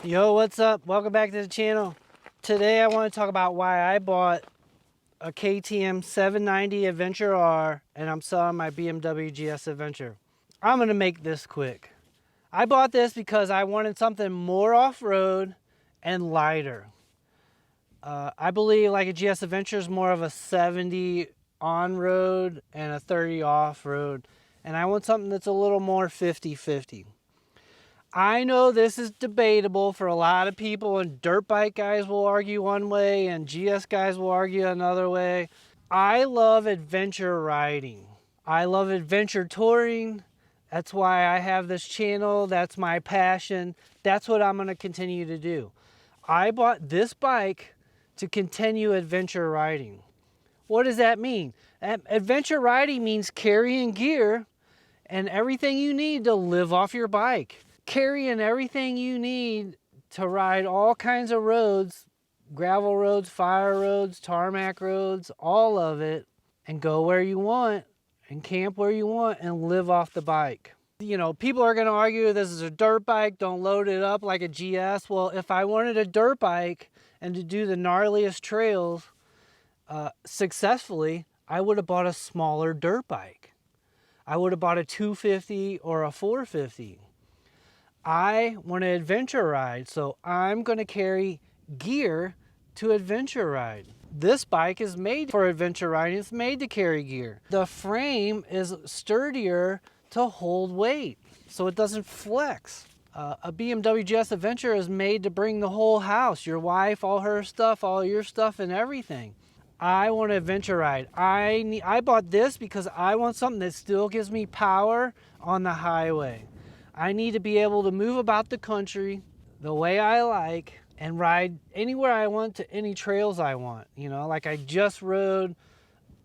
Yo, what's up? Welcome back to the channel. Today I want to talk about why I bought a KTM 790 Adventure R and I'm selling my BMW GS Adventure. I'm going to make this quick. I bought this because I wanted something more off-road and lighter. I believe like a GS Adventure is more of a 70 on-road and a 30 off-road. And I want something that's a little more 50-50. I know this is debatable for a lot of people, and dirt bike guys will argue one way and GS guys will argue another way. I love adventure riding. I love adventure touring. That's why I have this channel. That's my passion. That's what I'm going to continue to do. I bought this bike to continue adventure riding. What does that mean? Adventure riding means carrying gear and everything you need to live off your bike. Carrying everything you need to ride all kinds of roads, gravel roads, fire roads, tarmac roads, all of it, and go where you want and camp where you want and live off the bike. You know, people are going to argue this is a dirt bike, don't load it up like a GS. Well, if I wanted a dirt bike and to do the gnarliest trails successfully, I would have bought a smaller dirt bike. I would have bought a 250 or a 450. I want to adventure ride, so I'm going to carry gear to adventure ride. This bike is made for adventure riding. It's made to carry gear. The frame is sturdier to hold weight, so it doesn't flex. A BMW GS Adventure is made to bring the whole house, your wife, all her stuff, all your stuff, and everything. I want to adventure ride. I bought this because I want something that still gives me power on the highway. I need to be able to move about the country the way I like and ride anywhere I want to any trails I want. You know, like I just rode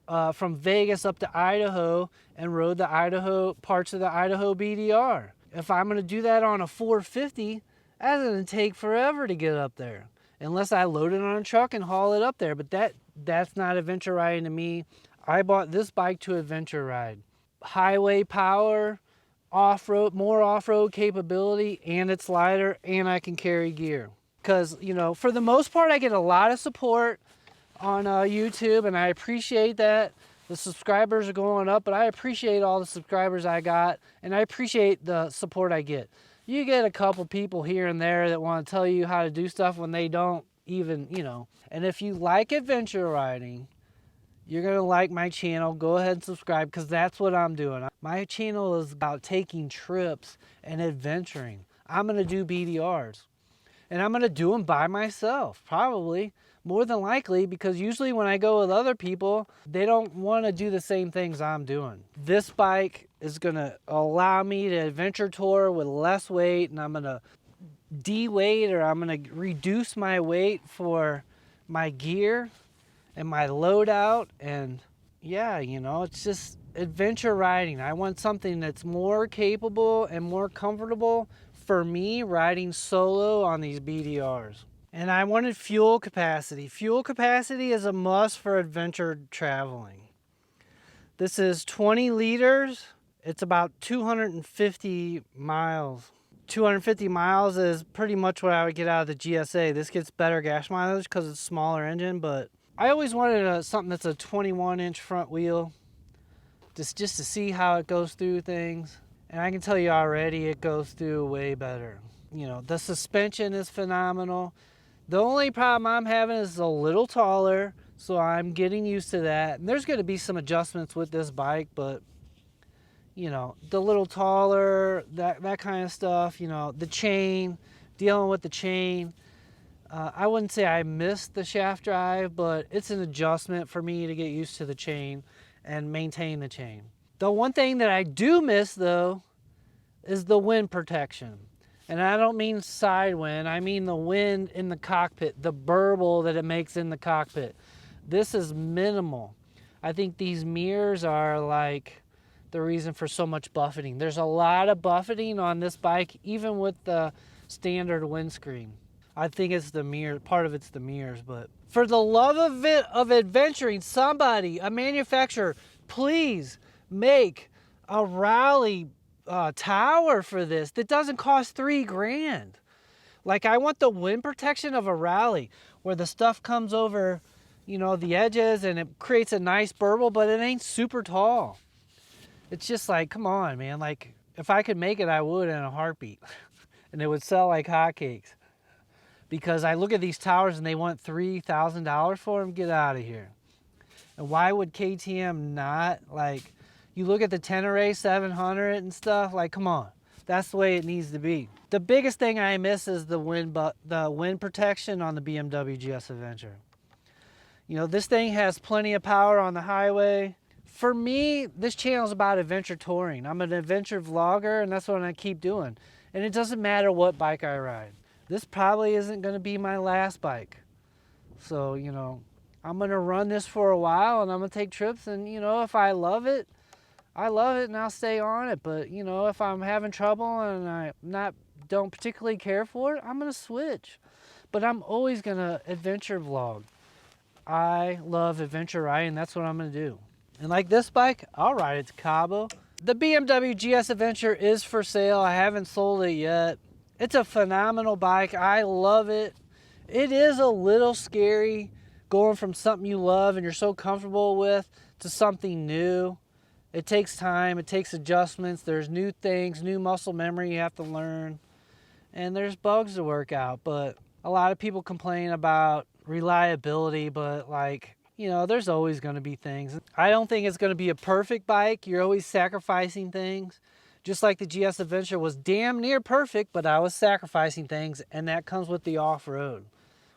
from Vegas up to Idaho and rode the Idaho parts of the Idaho BDR. If I'm going to do that on a 450, that's going to take forever to get up there unless I load it on a truck and haul it up there. But that's not adventure riding to me. I bought this bike to adventure ride. Highway power, off-road, more off-road capability, and it's lighter, and I can carry gear. Because, you know, for the most part, I get a lot of support on YouTube, and I appreciate that. The subscribers are going up, but I appreciate all the subscribers I got, and I appreciate the support I get. You get a couple people here and there that want to tell you how to do stuff when they don't even, you know. And if you like adventure riding, you're going to like my channel. Go ahead and subscribe because that's what I'm doing. My channel is about taking trips and adventuring. I'm going to do BDRs. And I'm going to do them by myself, probably. More than likely, because usually when I go with other people, they don't want to do the same things I'm doing. This bike is going to allow me to adventure tour with less weight, and I'm going to de-weight, or I'm going to reduce my weight for my gear and my loadout. And yeah, you know, it's just adventure riding. I want something that's more capable and more comfortable for me riding solo on these BDRs. And I wanted fuel capacity. Fuel capacity is a must for adventure traveling. This is 20 liters. It's about 250 miles. 250 miles is pretty much what I would get out of the GSA. This gets better gas mileage because it's a smaller engine, but I always wanted something that's a 21-inch front wheel, just to see how it goes through things. And I can tell you already, it goes through way better. You know, the suspension is phenomenal. The only problem I'm having is a little taller, so I'm getting used to that. And there's going to be some adjustments with this bike, but, you know, the little taller, that kind of stuff, you know, the chain, dealing with the chain. I wouldn't say I missed the shaft drive, but it's an adjustment for me to get used to the chain and maintain the chain. The one thing that I do miss, though, is the wind protection. And I don't mean side wind, I mean the wind in the cockpit, the burble that it makes in the cockpit. This is minimal. I think these mirrors are like the reason for so much buffeting. There's a lot of buffeting on this bike, even with the standard windscreen. I think it's the mirror, part of it's the mirrors, but for the love of adventuring, somebody, a manufacturer, please make a rally tower for this that doesn't cost $3 grand. Like I want the wind protection of a rally where the stuff comes over, you know, the edges and it creates a nice burble, but it ain't super tall. It's just like, come on, man. Like if I could make it, I would in a heartbeat. And it would sell like hotcakes. Because I look at these towers and they want $3,000 for them. Get out of here. And why would KTM not? Like, you look at the Tenere 700 and stuff, like, come on. That's the way it needs to be. The biggest thing I miss is the wind protection on the BMW GS Adventure. You know, this thing has plenty of power on the highway. For me, this channel is about adventure touring. I'm an adventure vlogger, and that's what I keep doing. And it doesn't matter what bike I ride. This probably isn't going to be my last bike. So, you know, I'm going to run this for a while and I'm going to take trips. And, you know, if I love it, I love it and I'll stay on it. But, you know, if I'm having trouble and don't particularly care for it, I'm going to switch. But I'm always going to adventure vlog. I love adventure riding. That's what I'm going to do. And like this bike, I'll ride it to Cabo. The BMW GS Adventure is for sale. I haven't sold it yet. It's a phenomenal bike. I love it. It is a little scary going from something you love and you're so comfortable with to something new. It takes time. It takes adjustments. There's new things, new muscle memory you have to learn. And there's bugs to work out. But a lot of people complain about reliability, but like, you know, there's always going to be things. I don't think it's going to be a perfect bike. You're always sacrificing things. Just like the GS Adventure was damn near perfect, but I was sacrificing things, and that comes with the off-road.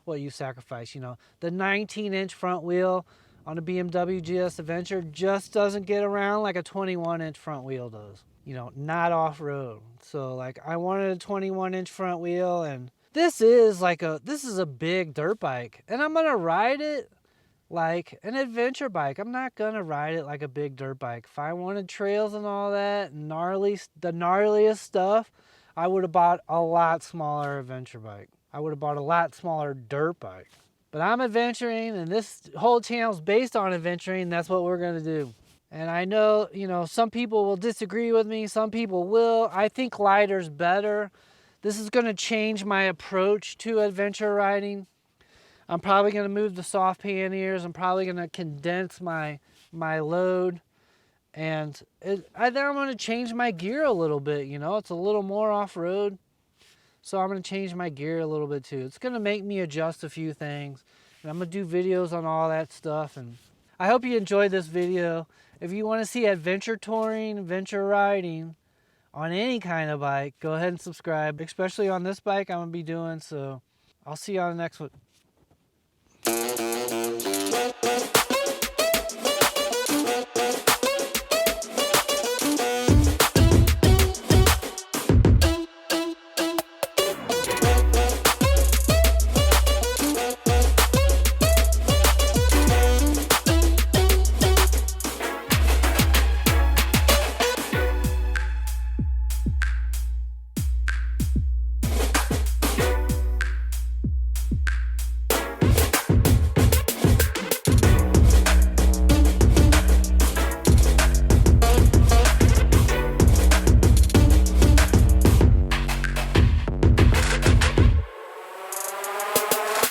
What you sacrifice, you know. The 19-inch front wheel on a BMW GS Adventure just doesn't get around like a 21-inch front wheel does. You know, not off-road. So, like, I wanted a 21-inch front wheel, and this is a big dirt bike, and I'm going to ride it like an adventure bike. I'm not gonna ride it like a big dirt bike. If I wanted trails and all that, the gnarliest stuff, I would have bought a lot smaller adventure bike. I would have bought a lot smaller dirt bike. But I'm adventuring, and this whole channel is based on adventuring. That's what we're gonna do. And I know, you know, some people will disagree with me. Some people will. I think lighter's better. This is gonna change my approach to adventure riding. I'm probably going to move the soft panniers. I'm probably going to condense my load. And then I'm going to change my gear a little bit, you know. It's a little more off-road. So I'm going to change my gear a little bit too. It's going to make me adjust a few things. And I'm going to do videos on all that stuff. And I hope you enjoyed this video. If you want to see adventure touring, adventure riding on any kind of bike, go ahead and subscribe. Especially on this bike I'm going to be doing. So I'll see you on the next one.